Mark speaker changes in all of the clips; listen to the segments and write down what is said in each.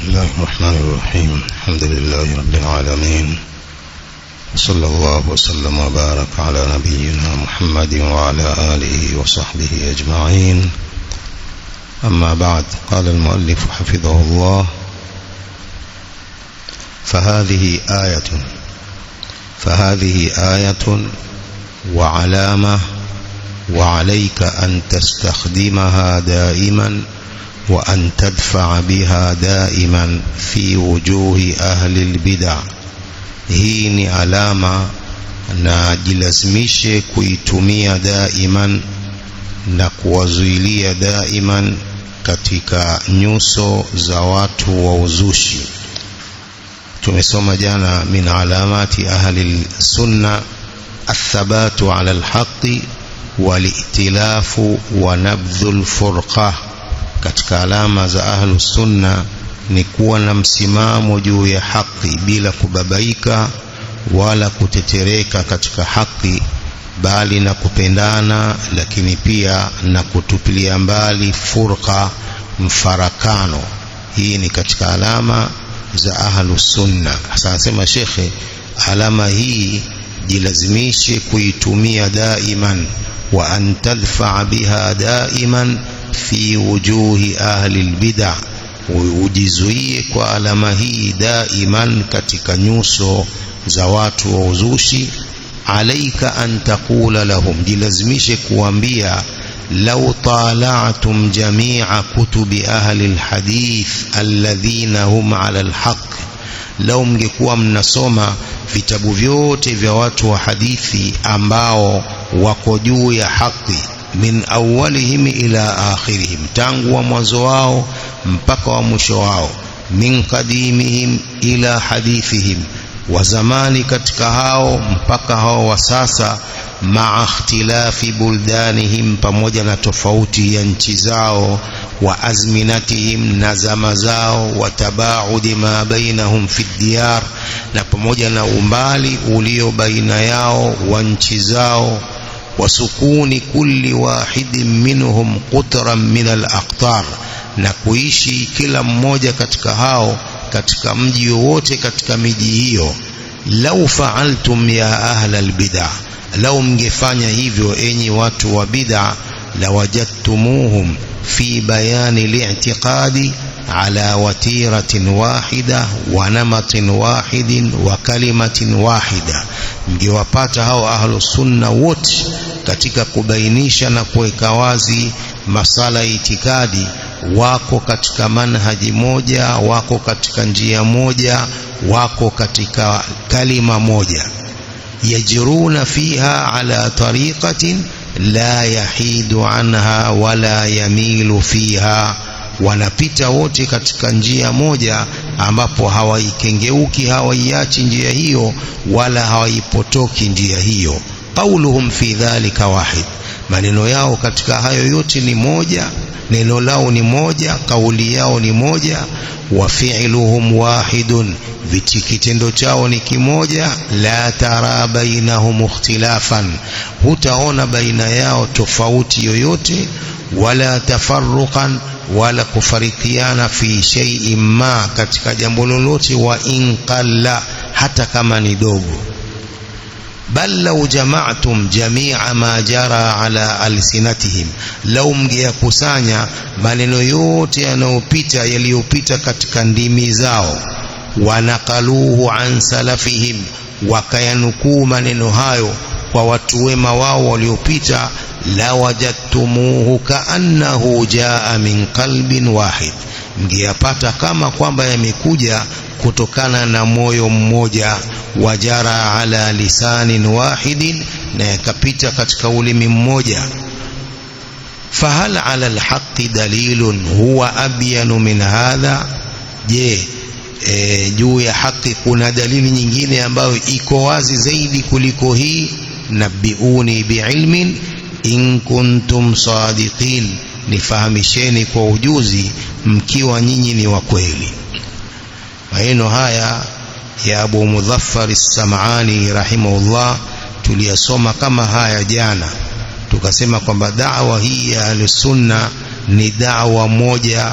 Speaker 1: بسم الله الرحمن الرحيم. الحمد لله رب العالمين، صلى الله وسلم وبارك على نبينا محمد وعلى آله وصحبه أجمعين. أما بعد، قال المؤلف حفظه الله: فهذه آية وعلامة، وعليك أن تستخدمها دائما وأن تدفع بها دائما في وجوه أهل البدع. hii ni alama na jilazimishe kuitumia daiman na kuwazuilia daiman katika nyuso za watu wa uzushi. Tumesoma jana min alamati ahli sunna athabatu ala alhaqi walitilafu wa nabdhul furqa. Katika alama za ahlu sunna ni kuwa na msimamo juu ya haki bila kubabaika wala kutetereka katika haki, bali na kupendana, lakini pia na kutupilia mbali furqa, mfarakano. Hii ni katika alama za ahlu sunna. Sasa anasema shekhe, alama hii jilazimishe kuitumia daiman wa an tadfa biha daiman fi wujuhi ahli albid'ah, ujizuie kwa alama hii daiman katika nyuso za watu wa uzushi. Alaika an taqula lahum, jilazimishe kuambia, law tala'tum jami'a kutubi ahli alhadith alladhina hum ala alhaq, law mngekuwa mnasoma vitabu vyote vya watu wa hadithi ambao wako juu ya haki, min awwalihim ila akhirihim, tangu wa mwanzo wao mpaka wa mwisho wao, min qadimihim ila hadithihim, wa zamani katika hao mpaka hao wa sasa, ma'a ikhtilafi buldanihim, pamoja na tofauti ya nchi zao, wa azminatihim, na zama zao, wa tabaudi ma bainahum fi diyar, na pamoja na umbali ulio baina yao wa nchi zao, wasukuni kulli wahidin minhum qutran min al-aqtar, na kuishi kila mmoja katika hao katika mji wote katika miji hiyo. Lau fa'altum ya ahla al-bid'ah, lau mngefanya hivyo enyi watu wa bid'ah, lawajadtumuhum fi bayani li'tiqadi ala watiratin wahida wa namatin wahidin wa kalimatin wahida, mngewapata hao ahlu sunna wote katika kubainisha na kuweka wazi masala ya itikadi, wako katika manhaji moja, wako katika njia moja, wako katika kalima moja. Yajruna fiha ala tariqatin la yahidu anha wala yamilu fiha, wanapita wote katika njia moja ambapo hawaikengeuki, hawaiachi njia hiyo wala hawaipotoki njia hiyo. Qauluhum fi dhalika wahid, maneno yao katika hayo yote ni moja, neno lao ni moja, kauli yao ni moja. Wa fi'luhum wahidun, kitendo chao ni kimoja. La tara bainahum ikhtilafan, hutaona baina yao tofauti yoyote. Wala tafarruqan, wala kufarikiana fi shay'in ma, katika jambo lolote. Wa in qalla, hata kama ni dogo. Bal law jama'tum jami'a ma jara ala alsinatihim, law mngeyakusanya maneno yote yaliyopita katika ndimi zao, wanaqaluhu an salafihim, wakayanukuu maneno hayo kwa watu wema wao waliopita, la wajadtumuhu kaannahu jaa min qalbin wahid, mngeyapata kama kwamba yamekuja kutokana na moyo mmoja. Wajara ala lisanin wahidin, na yakapita katika ulimi mmoja. Fahal ala alhaqi dalilun huwa abyanu min hadha, je, juu ya haki kuna dalili nyingine ambayo iko wazi zaidi kuliko hii? Nabiuni biilmin in kuntum sadiqin, nifahamisheni kwa ujuzi mkiwa nyinyi ni wa kweli. Maneno haya ya Abu Mudhaffar as-Sam'ani rahimahullah tuliyasoma kama haya jana, tukasema kwamba da'wa hii ya al-sunna ni da'wa moja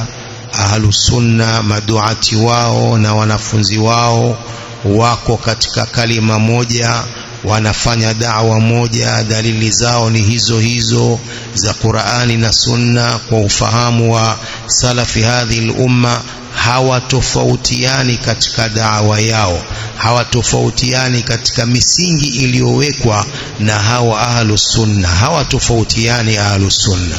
Speaker 1: ahlus sunna maduati wao na wanafunzi wao wako katika kalima moja, wanafanya da'wa moja, dalili zao ni hizo hizo za Qur'ani na Sunna kwa ufahamu wa salafi hadhi al-umma. Hawatofautiani katika da'wa yao, hawatofautiani katika misingi iliyowekwa na hawa ahlus sunna, hawatofautiani ahlus sunna.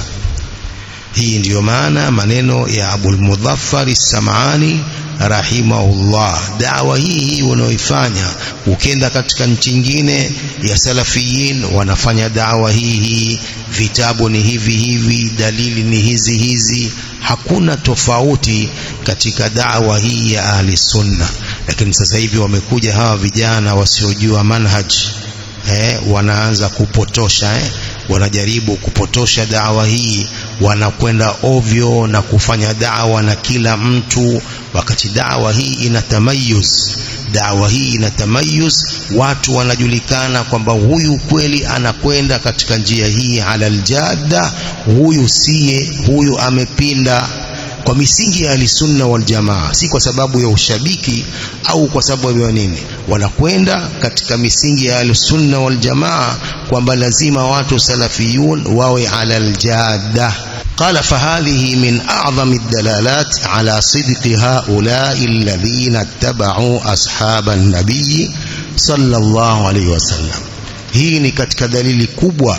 Speaker 1: Hii ndiyo maana maneno ya Abul Mudhaffar as-Sam'ani rahimahullah. Da'wa hii unaoifanya, ukenda katika nchi nyingine ya salafiyin wanafanya da'wa hii, vitabu ni hivi hivi, dalili ni hizi hizi, hakuna tofauti katika da'wa hii ya ahli sunna. Lakini sasa hivi wamekuja hawa vijana wasiojua manhaj, wanaanza kupotosha, wanajaribu kupotosha da'wa hii, wanakwenda ovyo na kufanya da'wa na kila mtu, wakati da'wa hii ina tamayuz. Da'wa hii ina tamayuz, watu wanajulikana kwamba huyu kweli anakwenda katika njia hii ala aljadda, huyu siye, huyu amepinda, kwa misingi ya Ahlusunna wal Jamaa, si kwa sababu ya ushabiki au kwa sababu ya nini. Wanakwenda katika misingi ya Ahlusunna wal Jamaa kwamba lazima watu salafiyun wawe ala aljadda. قال فهذه من أعظم الدلالات على صدق هؤلاء الذين اتبعوا أصحاب النبي صلى الله عليه وسلم. hii ni katika dalili kubwa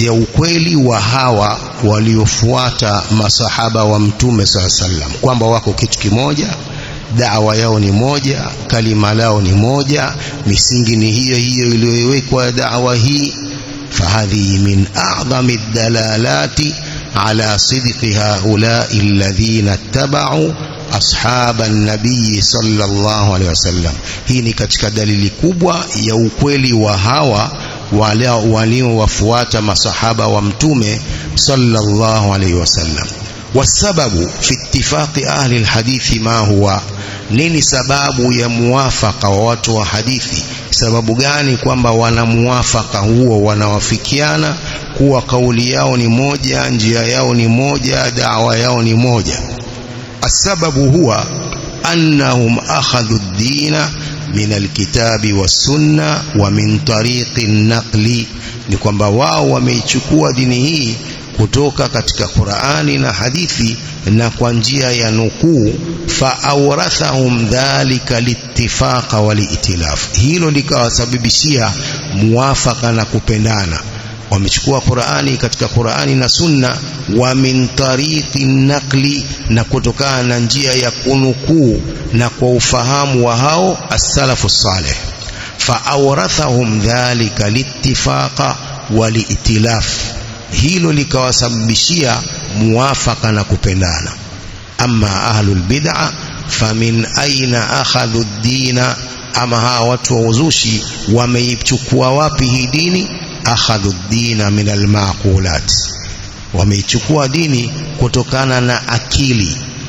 Speaker 1: ya ukweli wa hawa waliofuata masahaba wa mtume sallallahu alaihi wasallam, kwamba wako kitu kimoja, da'wa yao ni moja, kalima lao ni moja, misingi ni hiyo hiyo iliyowekwa da'wa hii. فهذه من أعظم الدلالات على صدق هؤلاء الذين اتبعوا أصحاب النبي صلى الله عليه وسلم. hii ni katika dalili kubwa ya ukweli wa hawa waliowafuata masahaba wa mtume sallallahu alayhi wasallam. والسبب في اتفاق أهل الحديث ما هو؟ nini sababu ya muwafaka wa watu wa hadithi? Sababu gani kwamba wana muwafaka huo, wanawafikiana kuwa kauli yao ni moja, njia yao ni moja, da'wa yao ni moja? Asababu huwa annahum akhadhu ad-dina min al-kitabi was-sunna wa min tariqi an-naqli, ni kwamba wao wameichukua dini hii kutoka katika Qur'ani na hadithi na kwa njia ya nukuu. Fa awrathahum dhalika littifaqa waliitilaf, hilo likawasababishia muwafaka na kupendana. Wamechukua Qur'ani katika Qur'ani na Sunna, wa min tariqi naqli, na kutokana na njia ya kunukuu na kwa ufahamu wa hao as-salafu salih. Fa awrathahum dhalika littifaqa waliitilaf, hilo likawasababishia muwafaka na kupendana. Amma ahlul bid'ah famin aina akhadhu ad-dina, ama hawa watu wa uzushi wameichukua wapi hii dini? Akhadhu ad-dina min al-maqulat, wameichukua dini kutokana na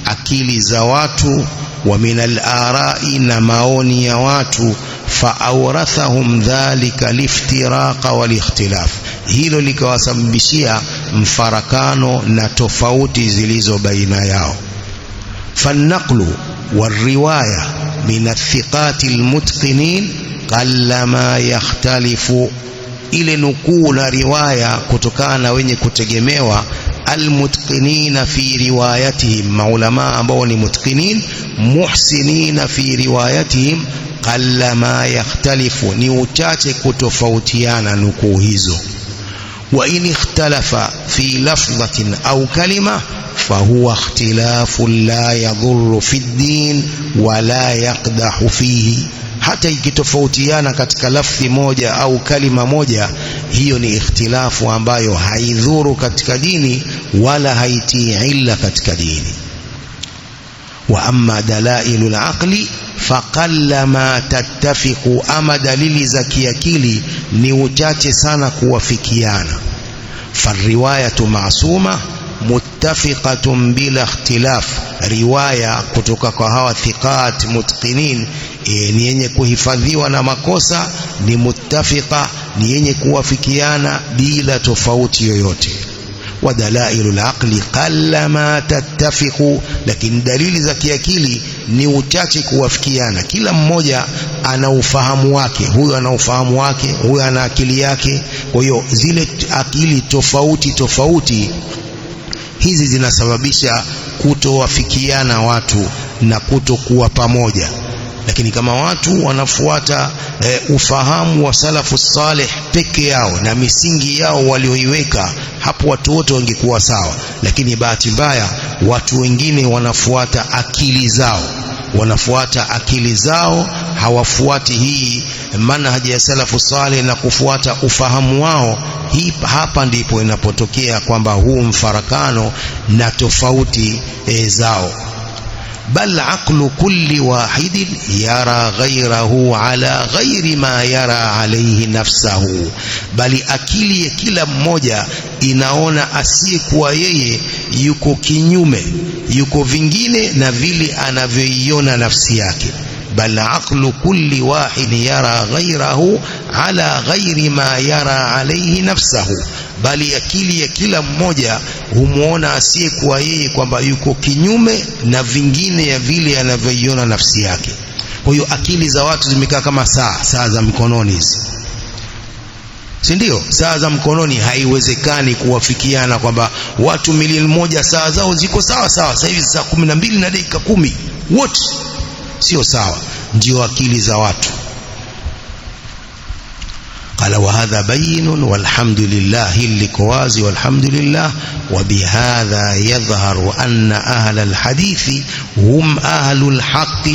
Speaker 1: akili za watu, wa min al-ara'i, na maoni ya watu. Fa awrathahum dhalika liftiraqa walikhtilaf, hilo likawasababishia mfarakano na tofauti zilizo baina yao. فالنقل والرواية من الثقات المتقنين قلما يختلف, ile nukuu na riwaya kutokana na wenye kutegemewa, almutqinina fi riwayatihim, maulama ambao ni mutqinin, muhsinina fi riwayatihim, qallama yakhtalifu, ni uchache kutofautiana nukuu hizo. Wa in ikhtalafa fi lafdhatin au kalima fahuwa ikhtilafun la yadhurru fi ddin wa la yaqdahu fihi, hata ikitofautiana katika lafzi moja au kalima moja, hiyo ni ikhtilafu ambayo haidhuru katika dini wala haitii illa katika dini. Wa amma dalailul aqli faqallama tattafiqu, ama dalili za kiakili ni uchache sana kuwafikiana. Fariwayatu ma'suma muttafiqatun bila ikhtilaf, riwaya kutoka kwa hawa thiqat mutqinin ni yenye kuhifadhiwa na makosa, ni muttafiqa, ni yenye kuwafikiana bila tofauti yoyote. wa dalailul aqli qallama tattafiqu, lakini dalili za kiakili ni uchache kuwafikiana. Kila mmoja ana ufahamu wake, huyu ana ufahamu wake, huyu ana akili yake. Kwa hiyo zile akili tofauti tofauti hizi zinasababisha kutowafikiana watu na kutokuwa pamoja. Lakini kama watu wanafuata ufahamu wa salafu salih peke yao na misingi yao walioiweka, hapo watu wote wangekuwa sawa. Lakini bahati mbaya watu wengine wanafuata akili zao, hawafuati hii manhaji ya salafu salih na kufuata ufahamu wao. Hapa ndipo inapotokea kwamba huu mfarakano na tofauti zao. bal aqlu kulli wahidin yara ghayrahu ala ghairi ma yara alayhi nafsahu, bali akili ya kila mmoja inaona asiyekuwa yeye yuko kinyume, yuko vingine na vile anavyoiona nafsi yake. bal aqlu kulli wahid yara ghayrahu ala ghairi ma yara alayhi nafsahu, bali akili ya kila mmoja humuona asiyekuwa yeye kwamba yuko kinyume na vingine ya vile anavyoiona nafsi yake. Kwa hiyo akili za watu zimekaa kama saa za mikononi hizi, si ndio? Saa za mkononi haiwezekani kuwafikiana kwamba watu milioni moja saa zao ziko sawa sawa. Sasa hivi saa 12 na dakika 10 wote sio sawa. Ndio akili za watu. قال وهذا بين والحمد لله لكوازي والحمد لله. وبهذا يظهر أن أهل الحديث هم أهل الحق.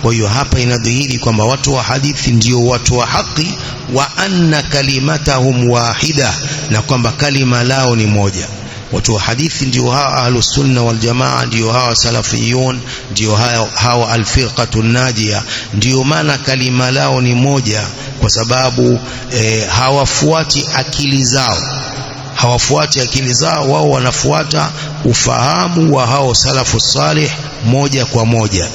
Speaker 1: وهي hapa inadhihiri kwamba watu wa hadithi ndio watu wa haki, wa anna kalimatahum wahida, na kwamba kalima lao ni moja. Watu wa hadithi ndio hawa ahlus sunna wal jamaa, ndio hawa salafiyun, ndio hawa alfirqatun najia. Ndio maana kalima lao ni moja, kwa sababu hawafuati akili zao, wao wanafuata ufahamu wa hao salafu salih moja kwa moja.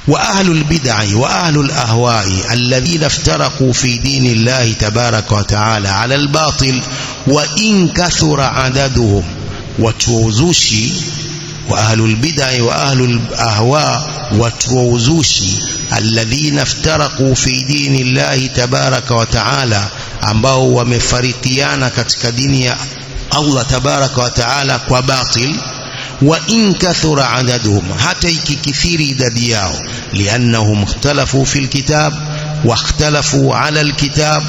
Speaker 1: وأهل البدع وأهل الأهواء الذين افترقوا في دين الله تبارك وتعالى على الباطل وإن كثر عددهم. وتوزوشي وأهل البدع وأهل الأهواء وتوزوشي الذين افترقوا في دين الله تبارك وتعالى ambao wamefarikiana katika dini ya Allah tabaraka wa taala kwa batil. وإن كثر عددهم حتى يكثر idadi yao, لأنهم اختلفوا في الكتاب واختلفوا على الكتاب.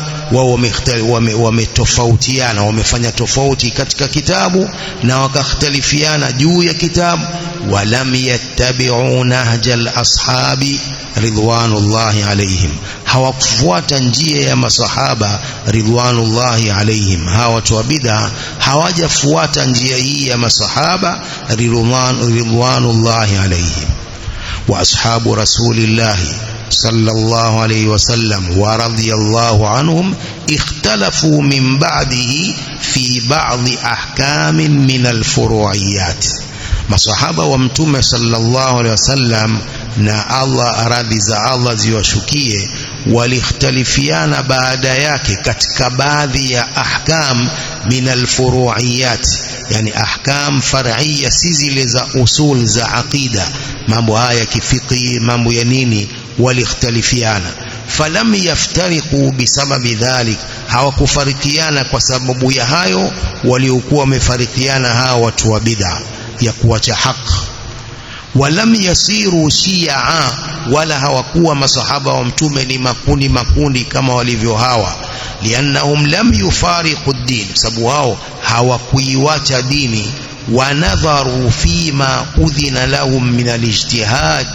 Speaker 1: wametofautiana, wamefanya tofauti katika kitabu na wakakhtalifiana juu ya kitabu. walam yattabi'u nahjal ashabi ridwanullahi alayhim, hawakufuata njia ya masahaba ridwanullahi alayhim. hawa watu wa bid'a hawajafuata njia hii ya masahaba ridwanullahi alayhim. wa ashabu rasulillahi صلى الله عليه وسلم ورضي الله عنهم اختلفوا من بعده في بعض أحكام من الفروعيات. masahaba wa mtume sallallahu alaihi wasallam na Allah radhi za Allah ziwashukie, walikhtalifiana baada yake katika baadhi ya ahkam min alfuru'iyat, yani ahkam far'iyya, si zile za usul za aqida, mambo haya kifiqhi, mambo ya nini, walikhtalifiana. falam yaftariqu bisababi dhalik, hawakufarikiana kwa sababu ya hayo waliokuwa wamefarikiana hawa watu wa bid'a ya kuacha haki. walam yasiru shi'a, wala hawakuwa masahaba wa mtume ni makundi kama walivyo hawa. liannahum lam yufariqu ad-din, sababu hao hawakuiwacha dini. wanadharu fima udhina lahum min al-ijtihad,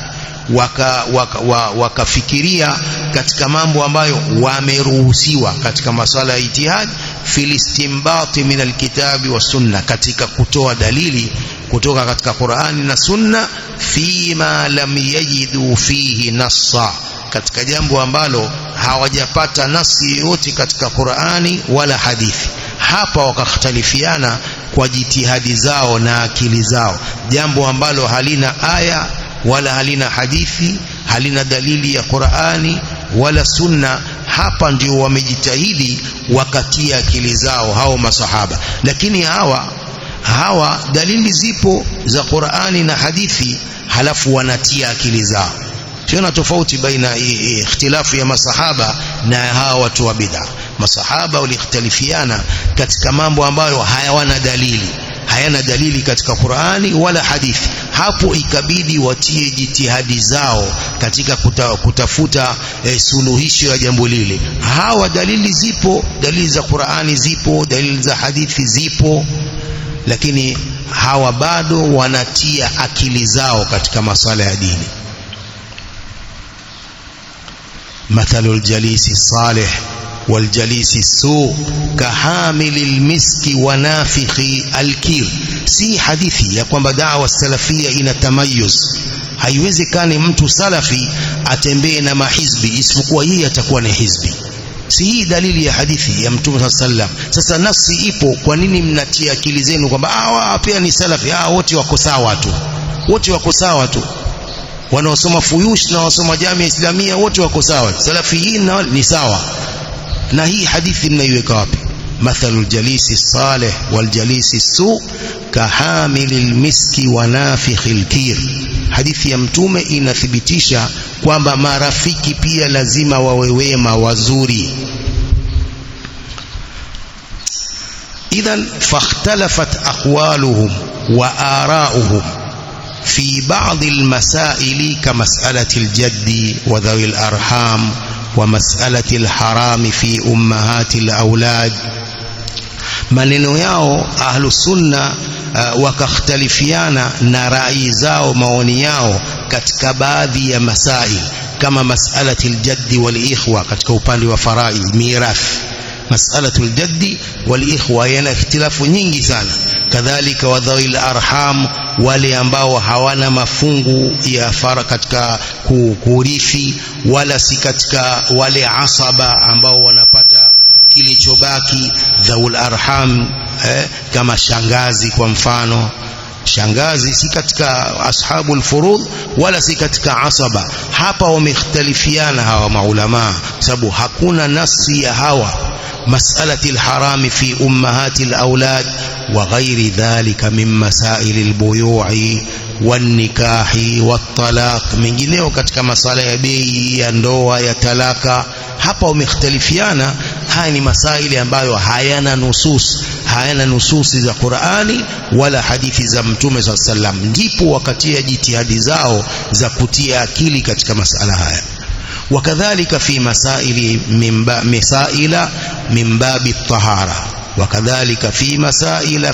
Speaker 1: wakafikiria katika mambo ambayo wameruhusiwa katika masala ya ijtihad. fil istinbati min alkitabi was sunna, katika kutoa dalili kutoka katika Qur'ani na Sunna. fima lam yajidu fihi nassa, katika jambo ambalo hawajapata nasi yote katika Qur'ani wala hadithi. hapa wakakhtalifiana kwa jitihadi zao na akili zao, jambo ambalo halina aya wala halina hadithi, halina dalili ya Qur'ani wala Sunna. hapa ndio wamejitahidi wakatia akili zao hao masahaba. Lakini hawa dalili zipo za Qur'ani na hadithi, halafu wanatia akili zao. Sio tofauti baina ikhtilafu ya masahaba na hawa watu wa bid'a. Masahaba waliختلفiana katika mambo ambayo hayana dalili katika Qur'ani wala hadithi. Hapo ikabidi watie jitihadi zao katika kutafuta suluhisho ya jambo lile. Hawa dalili zipo, dalili za Qur'ani zipo, dalili za hadithi zipo, lakini hawa bado wanatia akili zao katika masuala ya dini. Mathalul jalisi salih wal jalisi su kahamilil miski wa nafikhi alkir. Si hadithi ya kwamba da'wa salafia ina tamayuz. Haiwezekani mtu salafi atembee na mahizbi isipokuwa yeye atakuwa ni hizbi. Si hii dalili ya hadithi ya Mtume sallam. Sasa nafsi ipo, kwa nini mnatia akili zenu kwamba hawa pia ni salafi? Wote wako sawa tu, wote wako sawa tu. Wanaosoma fuyush na wasoma jamii islamia wote wako sawa, salafiyin ni sawa. Na hii hadithi mnaiweka wapi? Mathalul jalisi salih wal jalisi su kahamilil miski wa nafikhil kir. Hadithi ya Mtume inathibitisha kwamba marafiki pia lazima wawe wema, wazuri. Idhan fakhtalafat aqwaluhum wa ara'uhum في بعض المسائل كمسألة الجد وذوي الأرحام ومسألة الحرام في أمهات الأولاد. maneno yao ahlu sunna wakakhtalifiana na rai zao, maoni yao katika baadhi ya masail, kama mas'alatul jaddi wal ikhwa katika upande wa faraid mirath. Mas'alatul jaddi wal ikhwa yana ikhtilafu nyingi sana. Kadhalika wadhawil arham, wale ambao hawana mafungu ya fara katika kurithi, wala si katika wale asaba ambao wanapata kilichobaki. Dhawul arham kama shangazi kwa mfano. Shangazi si katika ashabul furud wala si katika asaba. Hapa wamekhtalifiana hawa maulama, sababu hakuna nasi ya hawa. مسألة الحرام في أمهات الأولاد وغير ذلك من مسائل البيوع والنكاح والطلاق. mengineo katika masala ya bei, ya ndoa, ya talaka. Hapa wamekhtalifiana. Haya ni masaili ambayo hayana nususi za Qur'ani wala hadithi za Mtume sallam. Ndipo wakatia jitihadi zao za kutia akili katika masala haya. وكذلك في مسائل من باب الطهارة. وكذلك في مسائل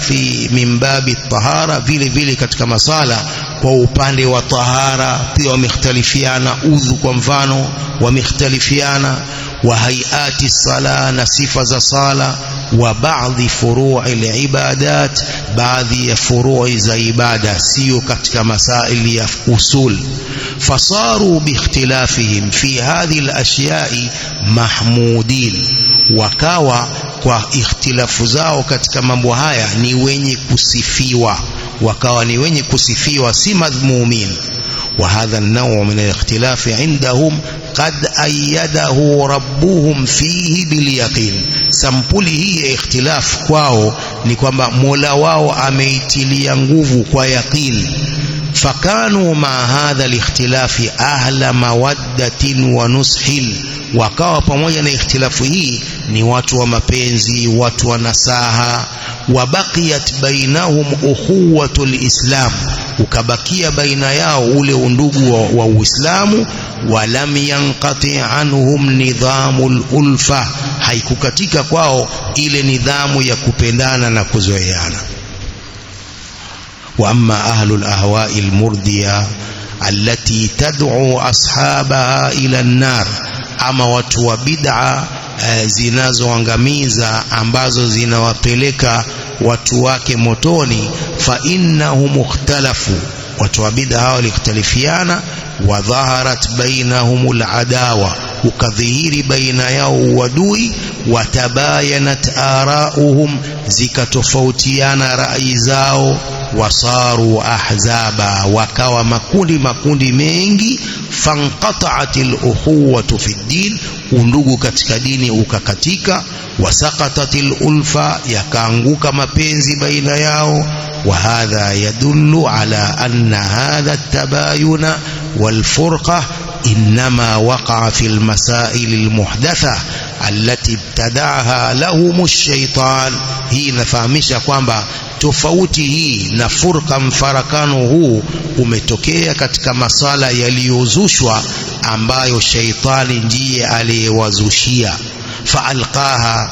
Speaker 1: من باب الطهارة vile katika masala kwa upande wa tahara pia wamekhtalifiana. Udhu kwa mfano wamekhtalifiana. Wa hayati sala, na sifa za sala. Wa baadhi furu'i al-ibadat, baadhi ya furu'i za ibada, sio katika masaili ya usul. Fasaru biikhtilafihim fi hadhihi al-ashya'i mahmudin, wakawa kwa ikhtilafu zao katika mambo haya ni wenye kusifiwa, wakawa ni wenye kusifiwa, si madhmumin. وهذا النوع من الاختلاف عندهم قد أيده ربهم فيه باليقين. sampuli hii ya ikhtilaf kwao ni kwamba Mola wao ameitilia nguvu kwa yaqin. fakanu ma hadha alikhtilafi ahla mawaddatin wa nushil, wakawa pamoja na ikhtilafu hii ni watu wa mapenzi, watu wa nasaha. Wabaqiyat bainahum ukhuwatul islam, ukabakia baina yao ule undugu wa Uislamu. Walam yanqati anhum nidhamul ulfa, haikukatika kwao ile nidhamu ya kupendana na kuzoeana. Wa amma ahlul ahwa'il murdiya allati tad'u ashabaha ila an-nar, ama watu wa bid'a zinazoangamiza ambazo zinawapeleka watu wake motoni. Fa innahum ikhtalafu, watu wa bid'a hao walikhtalifiana. Wa dhaharat bainahumul adawa, ukadhihiri baina yao uadui. Wa tabayanat ara'uhum, zikatofautiana rai zao. wasaru ahzaba, wakawa makundi mengi. Fanqata'atil ukhuwatu fi din, undugu katika dini ukakatika. Wasaqatatil ulfa, yakaanguka mapenzi baina yao. وهذا يدل على أن هذا التباين والفرقة إنما وقع في المسائل المحدثة التي ابتدعها لهم الشيطان. hii inafahamisha kwamba tofauti hii na furqa, mfarakano huu umetokea katika masala yaliyozushwa ambayo shaitani ndiye aliyewazushia. Faalqaha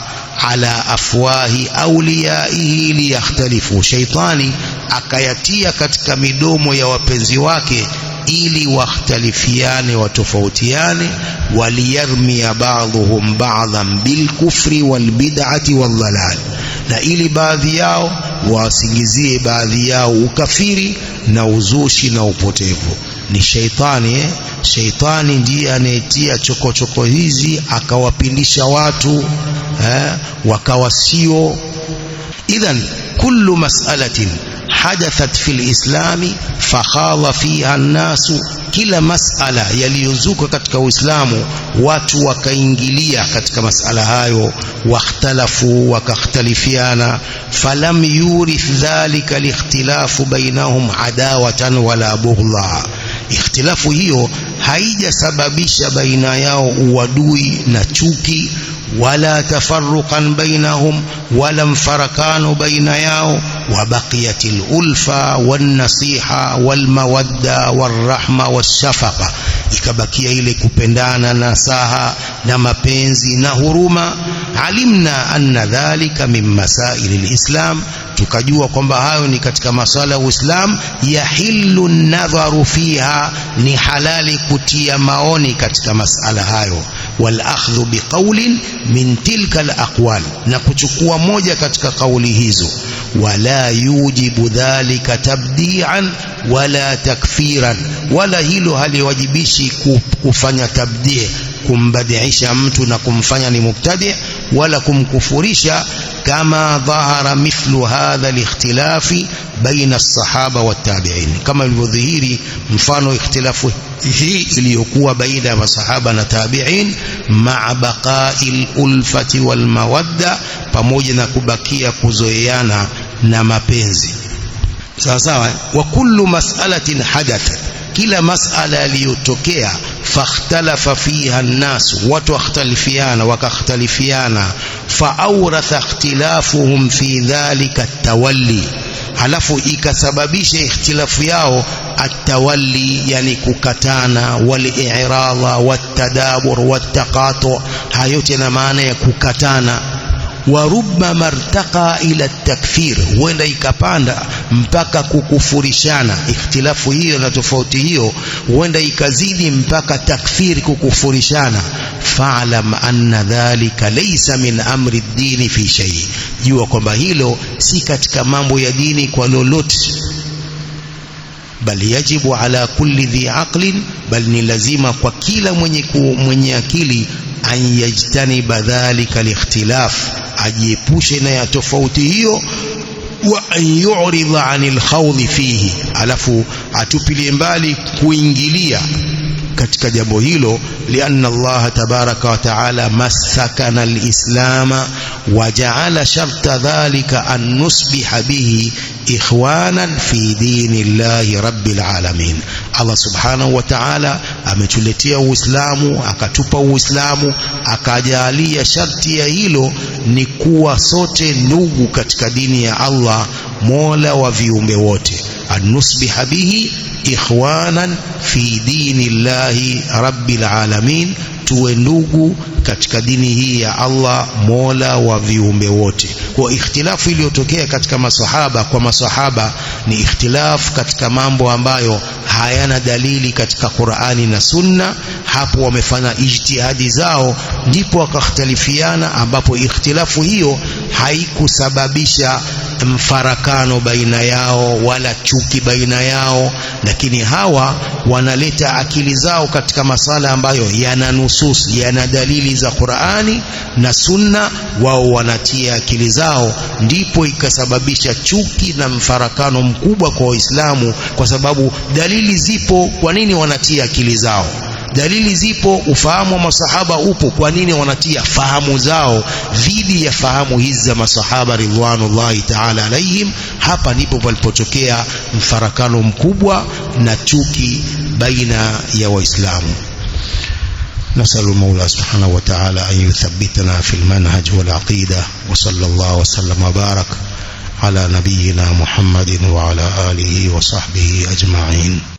Speaker 1: ala afwahi awliyaihi liyakhtalifu, shaitani akayatia katika midomo ya wapenzi wake ili wakhtalifiane, watofautiane. Waliyarmia ba'dhum ba'dhan bilkufri walbid'ati waldhalal, na ili baadhi yao wasingizie baadhi yao ukafiri na uzushi na upotevu. Ni shaitani shaitani ndiye anayetia chokochoko hizi akawapindisha watu wakawa sio. Idhan kullu mas'alatin hadathat fil islami fakhadha fiha an-nasu, kila mas'ala yaliyozuka katika Uislamu watu wakaingilia katika mas'ala hayo, wakhtalafu, wakakhtalifiana. Falam yurith dhalika likhtilafu bainahum adawatan wala bughdha, ikhtilafu hiyo haijasababisha baina yao uadui na chuki, wala tafarruqan bainahum, wala mfarakano baina yao. Wabaqiyatil ulfa wan nasiha wal mawadda war rahma washafaqa, ikabakia ile kupendana, nasaha na mapenzi na huruma. Alimna anna dhalika min masailil islam, tukajua kwamba hayo ni katika masala ya Uislamu. Yahillu nadharu fiha, ni halali kutia maoni katika masala hayo. Wal akhdhu biqawlin min tilka al aqwal, na kuchukua moja katika kauli hizo. Wala yujibu dhalika tabdi'an wala takfiran, wala hilo haliwajibishi kufanya tabdi', kumbadiisha mtu na kumfanya ni mubtadi', wala kumkufurisha. Kama dhahara mithlu hadha alikhtilafi baina as-sahaba wat-tabi'in, kama ilivyodhihiri mfano ikhtilafu hii iliyokuwa baina ya masahaba na tabi'in. Ma'a baqa'il ulfati wal mawadda, pamoja na kubakia kuzoeana na mapenzi. Sawa sawa. Wa kullu mas'alatin hadathat, kila mas'ala iliyotokea, fakhtalafa fiha an-nas, watu wakhtalifiana wakakhtalifiana. Faawratha ikhtilafuhum fi dhalika at-tawalli, halafu ikasababisha ikhtilafu yao at-tawalli, yani kukatana, wal-i'rada wat-tadabur wat-taqatu, hayo tena maana ya kukatana. Wa rubbama irtaqa ila at-takfir, huenda ikapanda mpaka kukufurishana. Ikhtilafu hiyo na tofauti hiyo huenda ikazidi mpaka takfiri, kukufurishana. Fa'lam anna dhalika laysa min amri ad-din fi shay, jua kwamba hilo si katika mambo ya dini kwa lolote. Bal yajibu ala kulli dhi aqlin, bal ni lazima kwa kila mwenye akili, an yajtaniba dhalika al-ikhtilaf, ajiepushe na ya tofauti hiyo. Wa an yu'rida 'anil khawdi fihi, alafu atupilie mbali kuingilia katika jambo hilo. Lianna Allah tabaraka wa taala masakana al-islama wa ja'ala sharta dhalika an nusbiha bihi ikhwanan fi dinillahi rabbil alamin. Allah subhanahu wa ta'ala ametuletea Uislamu, akatupa Uislamu, akajalia sharti ya hilo ni kuwa sote ndugu katika dini ya Allah, Mola wa viumbe wote. An-nusbiha bihi ikhwanan fi dinillahi rabbil alamin, tuwe ndugu katika dini hii ya Allah, Mola wa viumbe wote. Kwa ikhtilafu iliyotokea katika masahaba, kwa masahaba ni ikhtilafu katika mambo ambayo hayana dalili katika Qur'ani na Sunna. Hapo wamefanya ijtihadi zao, ndipo wakakhtalifiana, ambapo ikhtilafu hiyo haikusababisha mfarakano baina yao wala chuki baina yao. Lakini hawa wanaleta akili zao katika masala ambayo yana nusus, yana dalili za Qur'ani na Sunna, wao wanatia akili zao, ndipo ikasababisha chuki na mfarakano mkubwa kwa Waislamu, kwa sababu dalili zipo. Kwa nini wanatia akili zao? Dalili zipo, ufahamu wa masahaba upo, kwa nini wanatia fahamu zao dhidi ya fahamu hizi za masahaba ridwanullahi ta'ala alaihim? Hapa ndipo palipotokea mfarakano mkubwa na chuki baina ya Waislamu. نسأل المولى سبحانه وتعالى أن يثبتنا في المنهج والعقيدة، وصلى الله وسلم وبارك على نبينا محمد وعلى آله وصحبه أجمعين.